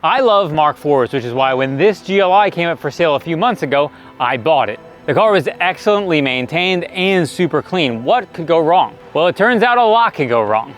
I love Mark IVs, which is why when this GLI came up for sale a few months ago, I bought it. The car was excellently maintained and super clean. What could go wrong? Well, it turns out a lot could go wrong.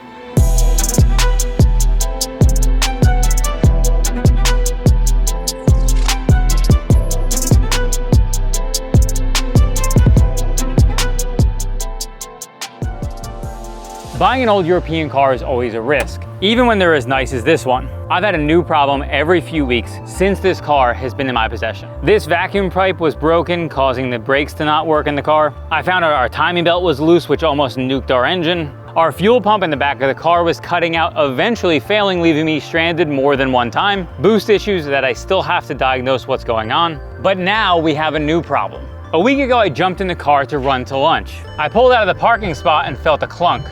Buying an old European car is always a risk, even when they're as nice as this one. I've had a new problem every few weeks since this car has been in my possession. This vacuum pipe was broken, causing the brakes to not work in the car. I found out our timing belt was loose, which almost nuked our engine. Our fuel pump in the back of the car was cutting out, eventually failing, leaving me stranded more than one time. Boost issues that I still have to diagnose what's going on. But now we have a new problem. A week ago, I jumped in the car to run to lunch. I pulled out of the parking spot and felt a clunk.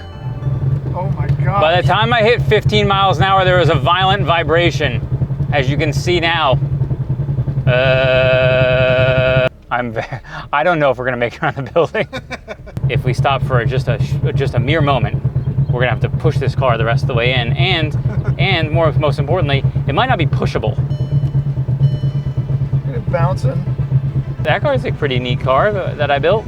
Oh my God. By the time I hit 15 miles an hour, there was a violent vibration. As you can see now. I don't know if we're gonna make it around the building. If we stop for just a mere moment, we're gonna have to push this car the rest of the way in. And most importantly, it might not be pushable. It's bouncing. That car is a pretty neat car that I built.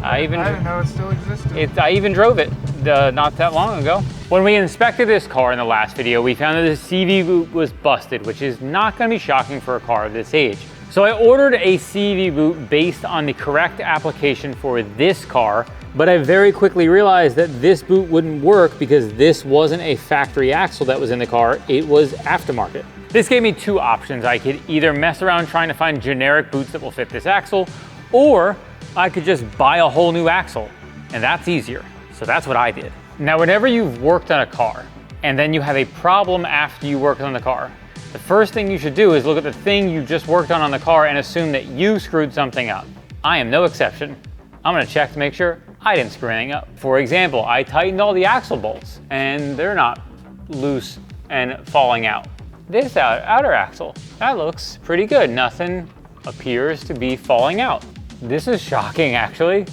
I didn't know it still existed. I even drove it not that long ago. When we inspected this car in the last video, we found that the CV boot was busted, which is not going to be shocking for a car of this age. So I ordered a CV boot based on the correct application for this car, but I very quickly realized that this boot wouldn't work because this wasn't a factory axle that was in the car, it was aftermarket. This gave me two options. I could either mess around trying to find generic boots that will fit this axle, or I could just buy a whole new axle, and that's easier. So that's what I did. Now, whenever you've worked on a car and then you have a problem after you worked on the car, the first thing you should do is look at the thing you just worked on the car and assume that you screwed something up. I am no exception. I'm gonna check to make sure I didn't screw anything up. For example, I tightened all the axle bolts and they're not loose and falling out. This outer axle, that looks pretty good. Nothing appears to be falling out. This is shocking, actually.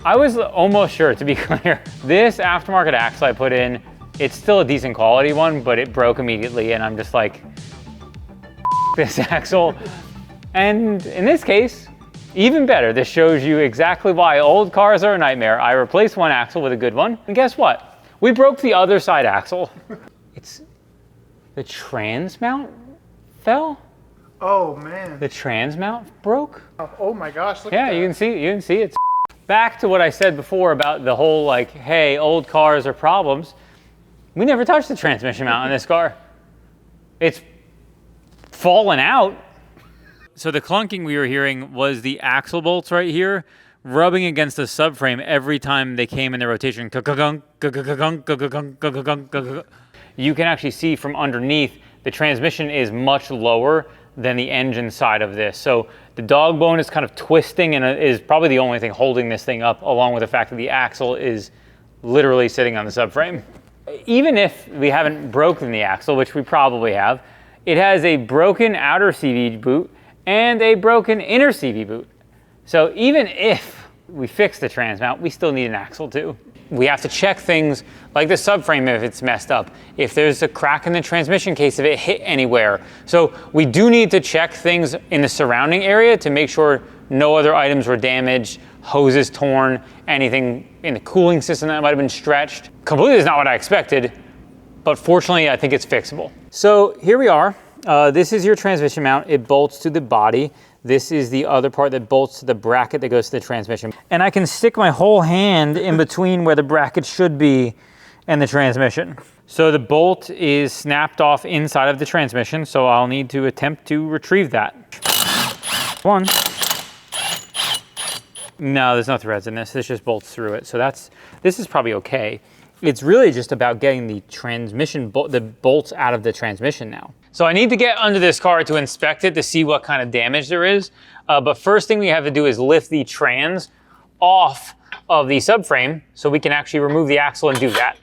I was almost sure, to be clear, this aftermarket axle I put in, it's still a decent quality one, but it broke immediately, and I'm just like, this axle. And in this case, even better, this shows you exactly why old cars are a nightmare. I replaced one axle with a good one, and guess what? We broke the other side axle. The trans mount fell? Oh man. The trans mount broke? Oh my gosh, look at that. Yeah, you can see it's back to what I said before about the whole like, hey, old cars are problems. We never touched the transmission mount on this car. It's fallen out. So the clunking we were hearing was the axle bolts right here rubbing against the subframe every time they came in their rotation. You can actually see from underneath the transmission is much lower than the engine side of this. So the dog bone is kind of twisting and is probably the only thing holding this thing up, along with the fact that the axle is literally sitting on the subframe. Even if we haven't broken the axle, which we probably have, it has a broken outer CV boot and a broken inner CV boot. So even if we fix the trans mount, we still need an axle too. We have to check things like the subframe if it's messed up, if there's a crack in the transmission case, if it hit anywhere. So we do need to check things in the surrounding area to make sure no other items were damaged, hoses torn, anything in the cooling system that might have been stretched. Completely is not what I expected, but fortunately I think it's fixable. So here we are. This is your transmission mount. It bolts to the body. This is the other part that bolts to the bracket that goes to the transmission. And I can stick my whole hand in between where the bracket should be and the transmission. So the bolt is snapped off inside of the transmission, so I'll need to attempt to retrieve that. One. No, there's no threads in this. This just bolts through it. So this is probably okay. It's really just about getting the transmission, the bolts out of the transmission now. So I need to get under this car to inspect it to see what kind of damage there is. But first thing we have to do is lift the trans off of the subframe so we can actually remove the axle and do that.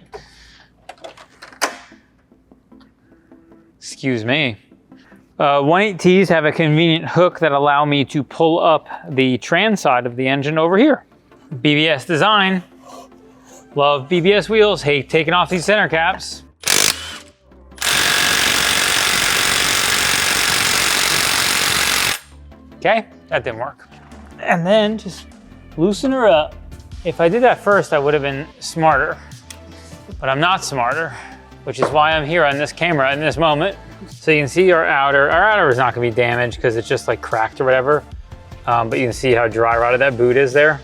Excuse me. 1.8Ts have a convenient hook that allow me to pull up the trans side of the engine over here. BBS design. Love BBS wheels. Hate taking off these center caps. Okay, that didn't work. And then just loosen her up. If I did that first, I would have been smarter, but I'm not smarter, which is why I'm here on this camera in this moment. So you can see our outer is not gonna be damaged because it's just like cracked or whatever. But you can see how dry rotted that boot is there.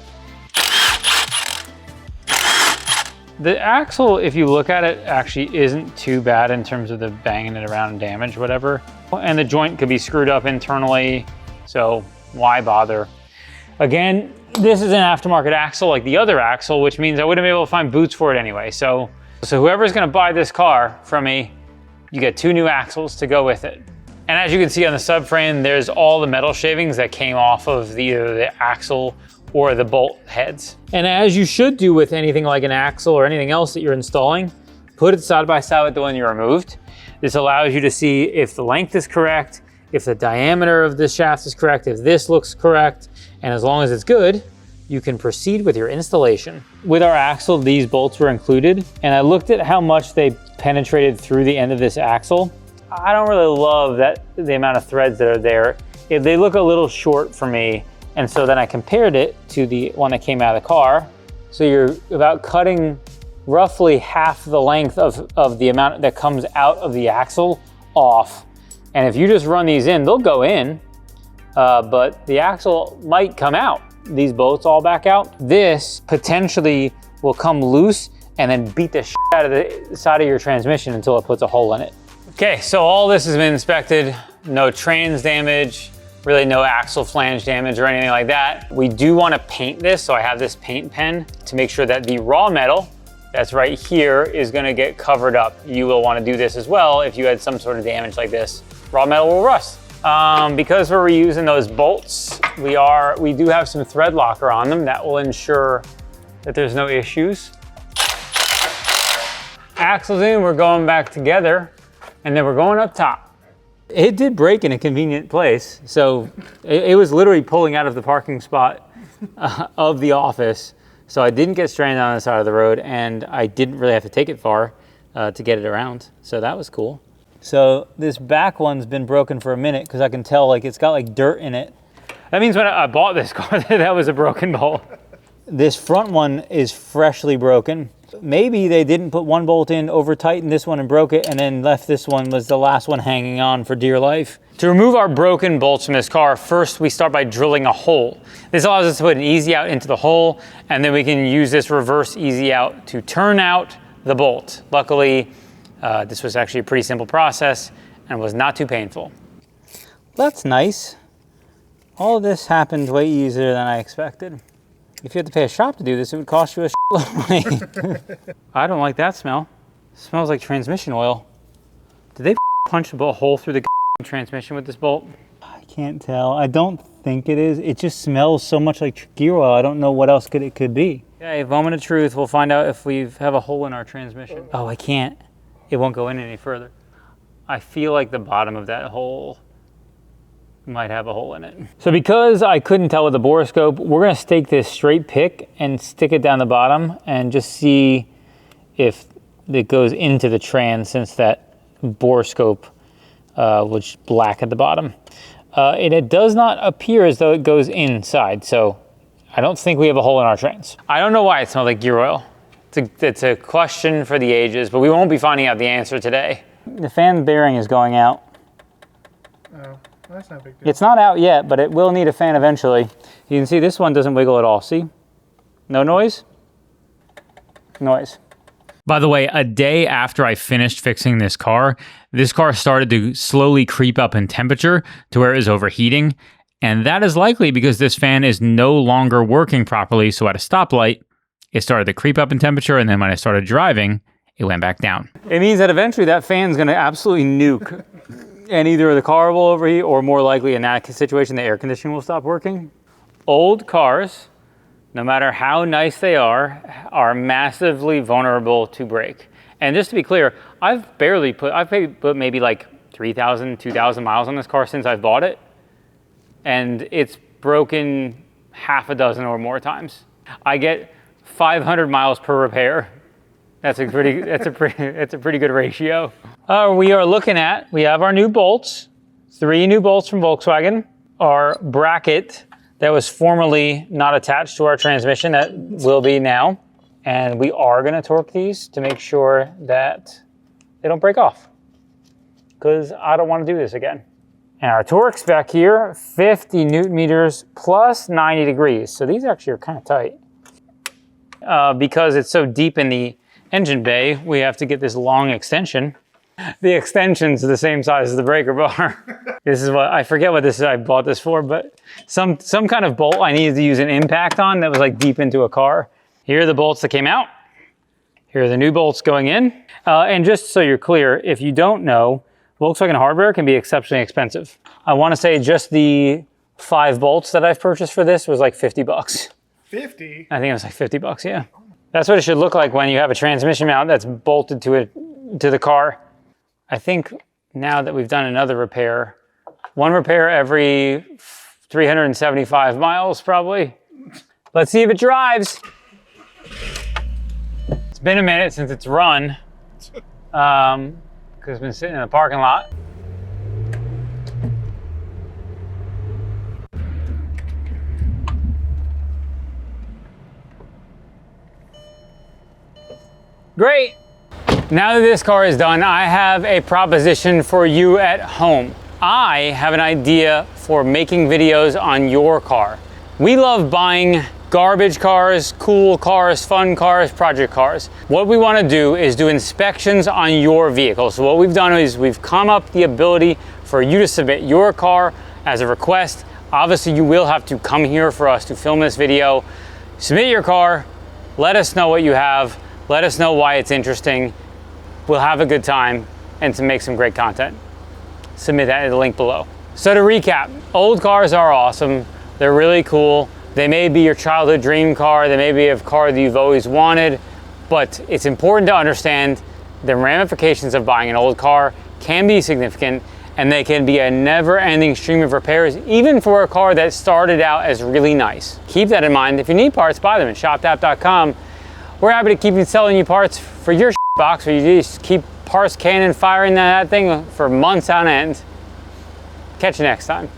The axle, if you look at it, actually isn't too bad in terms of the banging it around and damage, whatever. And the joint could be screwed up internally, so why bother? Again, this is an aftermarket axle like the other axle, which means I wouldn't be able to find boots for it anyway. So whoever's gonna buy this car from me, you get 2 new axles to go with it. And as you can see on the subframe, there's all the metal shavings that came off of either the axle or the bolt heads. And as you should do with anything like an axle or anything else that you're installing, put it side by side with the one you removed. This allows you to see if the length is correct, if the diameter of the shaft is correct, if this looks correct, and as long as it's good, you can proceed with your installation. With our axle, these bolts were included, and I looked at how much they penetrated through the end of this axle. I don't really love the amount of threads that are there. They look a little short for me, and so then I compared it to the one that came out of the car. So you're about cutting roughly half the length of the amount that comes out of the axle off. And if you just run these in, they'll go in, but the axle might come out. These bolts all back out. This potentially will come loose and then beat the shit out of the side of your transmission until it puts a hole in it. Okay, so all this has been inspected. No trans damage, really no axle flange damage or anything like that. We do want to paint this, so I have this paint pen to make sure that the raw metal that's right here is going to get covered up. You will want to do this as well if you had some sort of damage like this. Raw metal will rust. Because we're reusing those bolts, we do have some thread locker on them that will ensure that there's no issues. Axles in, we're going back together, and then we're going up top. It did break in a convenient place, so it was literally pulling out of the parking spot of the office, so I didn't get stranded on the side of the road, and I didn't really have to take it far to get it around, so that was cool. So this back one's been broken for a minute because I can tell like it's got like dirt in it. That means when I bought this car, that was a broken bolt. This front one is freshly broken. Maybe they didn't put one bolt in, over tightened this one and broke it, and then left this one was the last one hanging on for dear life. To remove our broken bolts from this car, first we start by drilling a hole. This allows us to put an easy out into the hole, and then we can use this reverse easy out to turn out the bolt. Luckily, this was actually a pretty simple process and was not too painful. That's nice. All of this happened way easier than I expected. If you had to pay a shop to do this, it would cost you a shitload of money. I don't like that smell. It smells like transmission oil. Did they punch a hole through the transmission with this bolt? I can't tell. I don't think it is. It just smells so much like gear oil. I don't know what else it could be. Okay, moment of truth. We'll find out if we have a hole in our transmission. Oh, I can't. It won't go in any further. I feel like the bottom of that hole might have a hole in it. So because I couldn't tell with the borescope, we're gonna stake this straight pick and stick it down the bottom and just see if it goes into the trans, since that borescope was black at the bottom. And it does not appear as though it goes inside, so I don't think we have a hole in our trans. I don't know why it smells like gear oil. It's a question for the ages, but we won't be finding out the answer today. The fan bearing is going out. Oh, that's not a big deal. It's not out yet, but it will need a fan eventually. You can see this one doesn't wiggle at all. See? No noise? Noise. By the way, a day after I finished fixing this car started to slowly creep up in temperature to where it was overheating. And that is likely because this fan is no longer working properly. So at a stoplight, it started to creep up in temperature, and then when I started driving, it went back down. It means that eventually that fan's gonna absolutely nuke, and either the car will overheat, or more likely in that situation, the air conditioning will stop working. Old cars, no matter how nice they are massively vulnerable to break. And just to be clear, I've put maybe like 3,000, 2,000 miles on this car since I've bought it, and it's broken half a dozen or more times. I get 500 miles per repair. That's a pretty good ratio. We have our new bolts, 3 new bolts from Volkswagen. our bracket that was formerly not attached to our transmission that will be now. And we are gonna torque these to make sure that they don't break off, because I don't want to do this again. And our torque spec here, 50 Newton meters plus 90 degrees. So these actually are kind of tight. Because it's so deep in the engine bay, we have to get this long extension. The extension's the same size as the breaker bar. This is what, I forget what this is, I bought this for, but some kind of bolt I needed to use an impact on that was like deep into a car. Here are the bolts that came out. Here are the new bolts going in. And just so you're clear, if you don't know, Volkswagen hardware can be exceptionally expensive. I want to say just the 5 bolts that I've purchased for this was like 50 bucks. 50? I think it was like 50 bucks, yeah. That's what it should look like when you have a transmission mount that's bolted to the car. I think now that we've done another repair, one repair every 375 miles probably. Let's see if it drives. It's been a minute since it's run, because it's been sitting in the parking lot. Great. Now that this car is done, I have a proposition for you at home. I have an idea for making videos on your car. We love buying garbage cars, cool cars, fun cars, project cars. What we want to do is do inspections on your vehicle. So what we've done is we've come up the ability for you to submit your car as a request. Obviously, you will have to come here for us to film this video. Submit your car, let us know what you have, let us know why it's interesting. We'll have a good time and to make some great content. Submit that in the link below. So to recap, old cars are awesome. They're really cool. They may be your childhood dream car. They may be a car that you've always wanted, but it's important to understand the ramifications of buying an old car can be significant, and they can be a never-ending stream of repairs, even for a car that started out as really nice. Keep that in mind. If you need parts, buy them at shopdap.com. We're happy to keep selling you parts for your box, where you just keep parts cannon firing that thing for months on end. Catch you next time.